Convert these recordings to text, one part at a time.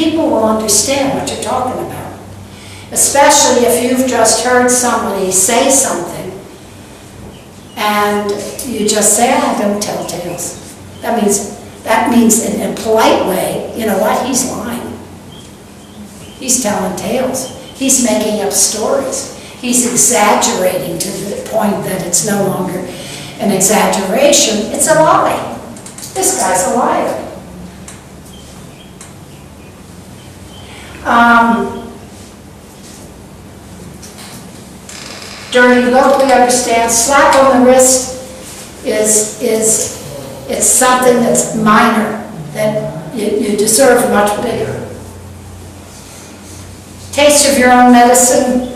people will understand what you're talking about. Especially if you've just heard somebody say something and you just say, "I don't tell tales." That means in a polite way, you know what, he's lying. He's telling tales. He's making up stories. He's exaggerating to the point that it's no longer an exaggeration, it's a lie. This guy's a liar. During look, we understand slap on the wrist it's something that's minor, that you deserve much bigger. Taste of your own medicine,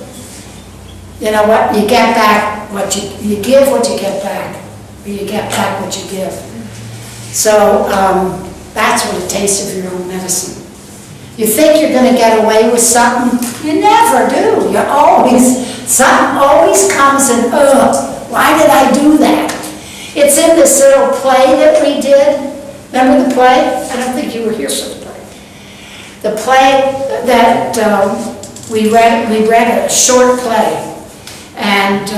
you know what, you get back what you give what you get back, or you get back what you give. So that's what a taste of your own medicine. You think you're going to get away with something, you never do. You're always, something always comes and, why did I do that? It's in this little play that we did. Remember the play? I don't think you were here for the play. The play that we read a short play, and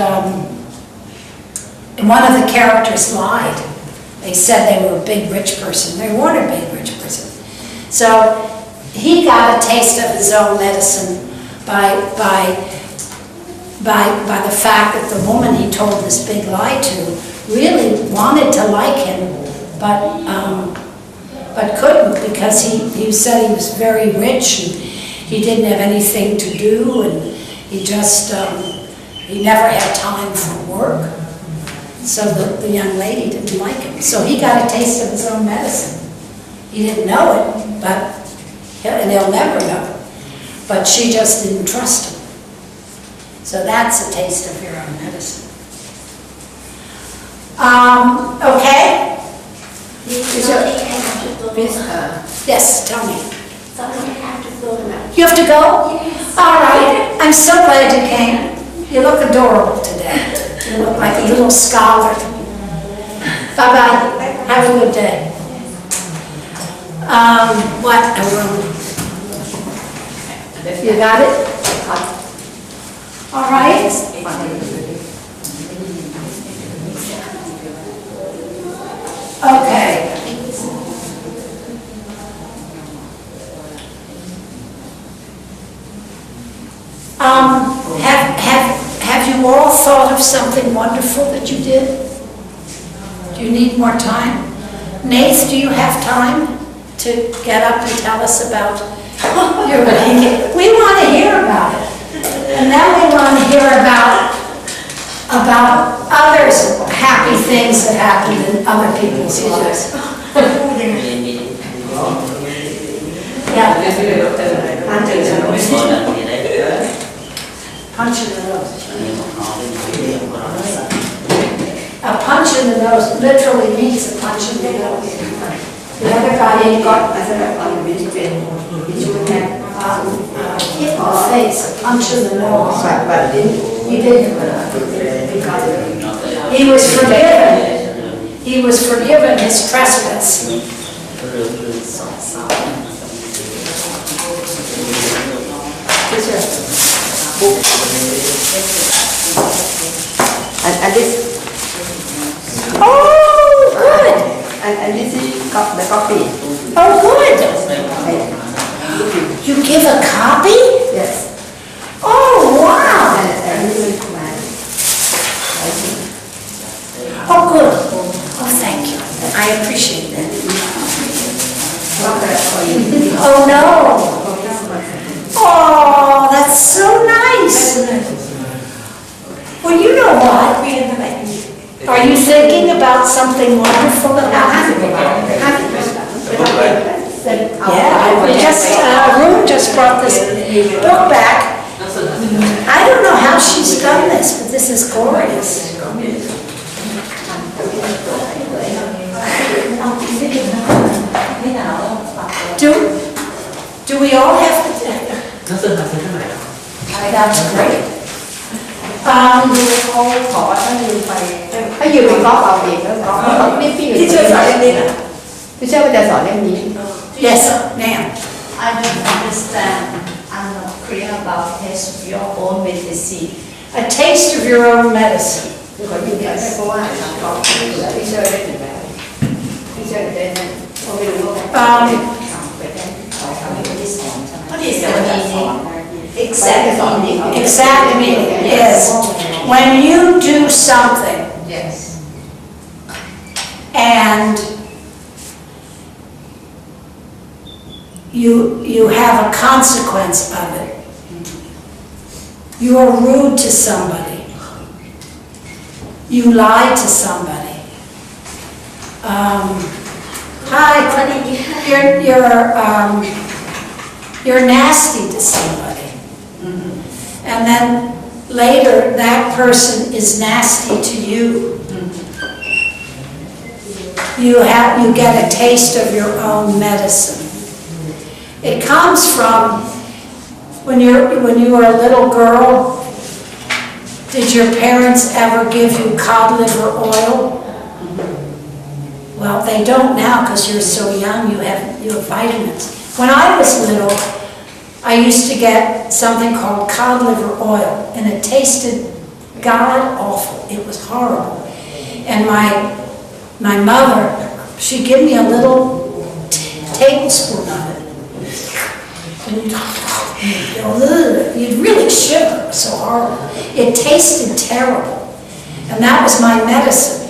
one of the characters lied. They said they were a big rich person. They weren't a big rich person. So he got a taste of his own medicine by the fact that the woman he told this big lie to really wanted to like him, but couldn't, because he said he was very rich and he didn't have anything to do, and he just he never had time for work. So the young lady didn't like him. So he got a taste of his own medicine. He didn't know it, and he'll never know. But she just didn't trust him. So that's a taste of your own medicine. Okay? Yes, tell me. You have to go? Yes. All right. I'm so glad you came. You look adorable today. You look like a little scholar. Bye-bye. Have a good day. What? You got it? All right. Okay. Have you all thought of something wonderful that you did? Do you need more time? Nath, do you have time to get up and tell us about your wedding? We want to hear about it. And then we want to hear about others, happy things that happened in other people's lives. Yeah. Punch in the nose. A punch in the nose literally means a punch in the nose. The other guy ain't got hit in the face, a punch in the nose. He did. He was forgiven. He was forgiven his trespass. And this. Oh, good. And this is the copy. Oh, good. You give a copy? Yes. Oh, wow. And this is my. Oh, good. Oh, thank you. I appreciate that. Oh, no. Oh, that's so nice. Well, you know what? Are you thinking about something wonderful that happened? Yeah, Room just brought this book back. I don't know how she's done this, but this is glorious. Do we all have to? That's great. Ví dụ mình có vào việc đó, có biết ví dụ. Teacher สอนเล่มนี้. Teacher จะสอนเล่มนี้. Yes, ma'am. I don't understand. I'm not clear about taste of your own medicine. A taste of your own medicine. คนที่เนี่ยเพราะว่าเขาที่เชื่อได้ถึงแบบที่เชื่อได้นั้นเขาไม่รู้ว่าไปได้เขาทำให้คนที่สอนใช่ไหม What is the meaning? Exact meaning. Exact meaning is when you do something Yes. and you have a consequence of it. You are rude to somebody. You lie to somebody. Hi, you're nasty to somebody. And then later that person is nasty to you. You get a taste of your own medicine. It comes from when you were a little girl. Did your parents ever give you cod liver oil? Well, they don't now because you're so young. You have vitamins. When I was little, I used to get something called cod liver oil, and it tasted god awful. It was horrible. And my mother, she'd give me a little tablespoon of it. And you'd really shiver, so horrible. It tasted terrible. And that was my medicine.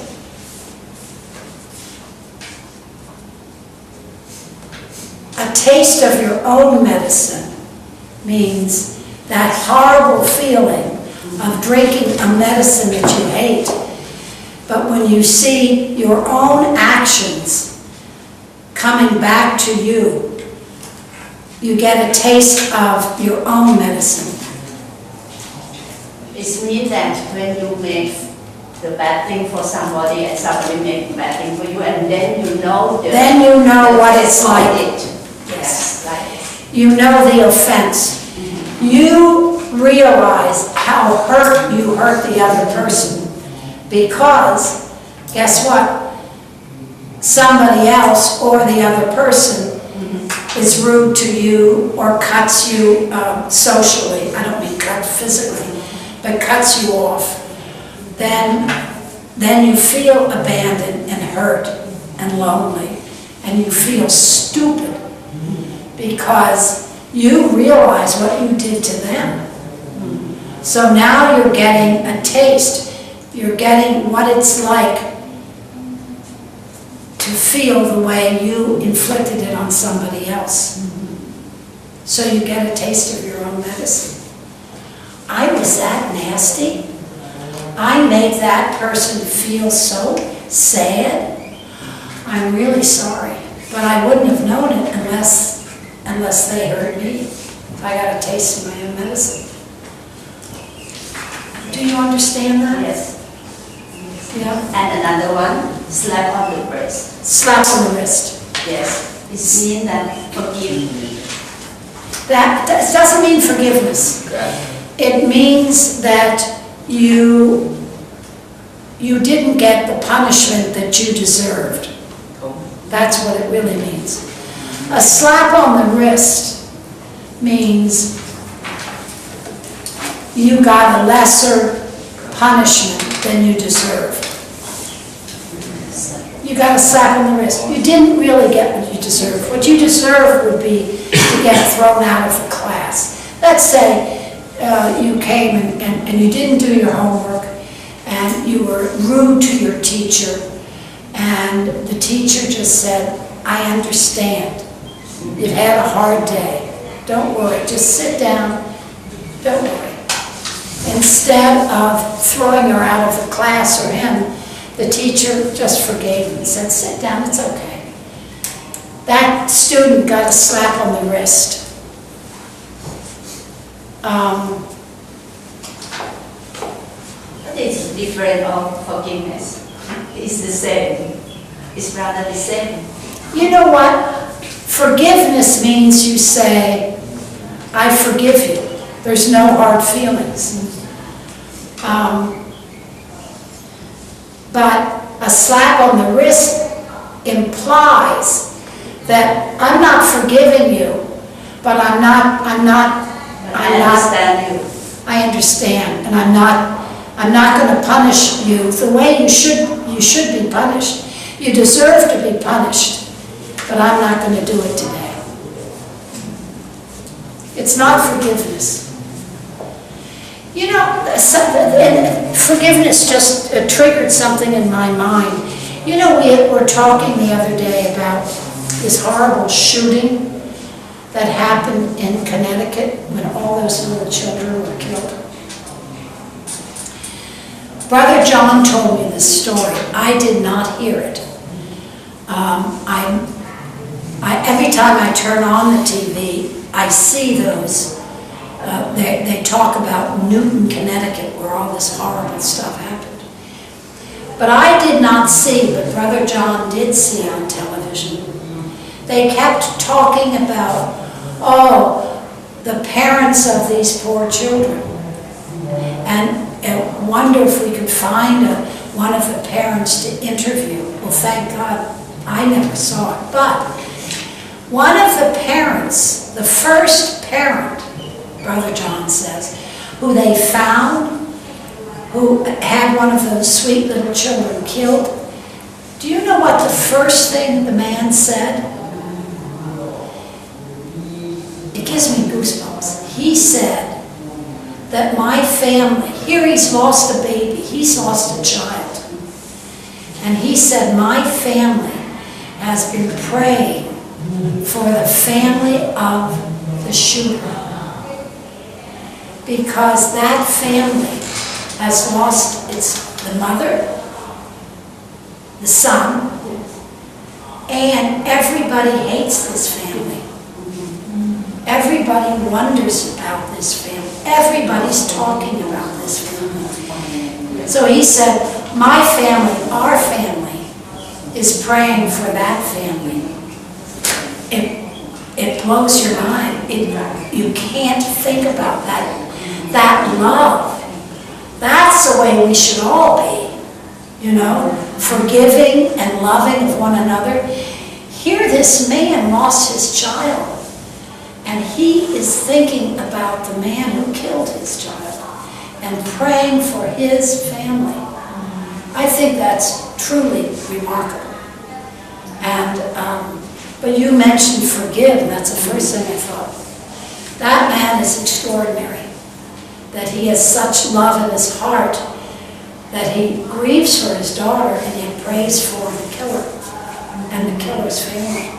A taste of your own medicine means that horrible feeling of drinking a medicine that you hate. But when you see your own actions coming back to you, you get a taste of your own medicine. It means that when you make the bad thing for somebody and somebody make bad thing for you, and then you know what it's like. Yes, like You know the offense. You realize how you hurt the other person, because guess what? Somebody else or the other person is rude to you or cuts you socially. I don't mean cut physically, but cuts you off. Then you feel abandoned and hurt and lonely, and you feel stupid because you realize what you did to them. So now you're getting a taste. You're getting what it's like to feel the way you inflicted it on somebody else. So you get a taste of your own medicine. I was that nasty? I made that person feel so sad? I'm really sorry, but I wouldn't have known it unless they hurt me. I got a taste of my own medicine. Do you understand that? yes. Yeah. And another one, slap on the breast. Slap on the wrist. Yes. It means that forgive me. That doesn't mean forgiveness. It means that you didn't get the punishment that you deserved. That's what it really means. A slap on the wrist means you got a lesser punishment than you deserved. You got a slap on the wrist. You didn't really get what you deserved. What you deserve would be to get thrown out of the class. Let's say you came and you didn't do your homework, and you were rude to your teacher, and the teacher just said, I understand. You've had a hard day. Don't worry. Just sit down. Don't worry. Instead of throwing her out of the class or him, the teacher just forgave him and said, sit down, it's okay. That student got a slap on the wrist. What is different of forgiveness? It's the same. It's rather the same. You know what? Forgiveness means you say, I forgive you. There's no hard feelings. But a slap on the wrist implies that I'm not forgiving you, But I'm not, I understand you. I understand, and I'm not going to punish you the way you should be punished. You deserve to be punished, but I'm not going to do it today. It's not forgiveness. You know, forgiveness just triggered something in my mind. You know, we were talking the other day about this horrible shooting that happened in Connecticut when all those little children were killed. Brother John told me this story. I did not hear it. Every time I turn on the TV, I see those. They talk about Newton, Connecticut, where all this horrible stuff happened. But I did not see, but Brother John did see on television. They kept talking about, oh, the parents of these poor children. And I wonder if we could find one of the parents to interview. Well, thank God, I never saw it. But one of the parents, the first parent, Brother John says, who they found, who had one of those sweet little children killed, do you know what the first thing the man said? It gives me goosebumps. He said that my family, here he's lost a baby, he's lost a child, and he said, my family has been praying for the family of the shooter, because that family has lost the mother, the son, and everybody hates this family. Everybody wonders about this family. Everybody's talking about this family. So he said, my family, our family, is praying for that family. It blows your mind. You can't think about that. That love. That's the way we should all be. You know, forgiving and loving of one another. Here this man lost his child. And he is thinking about the man who killed his child and praying for his family. I think that's truly remarkable. And but you mentioned forgive, and that's the first thing I thought. That man is extraordinary. That he has such love in his heart that he grieves for his daughter and yet prays for the killer and the killer's family.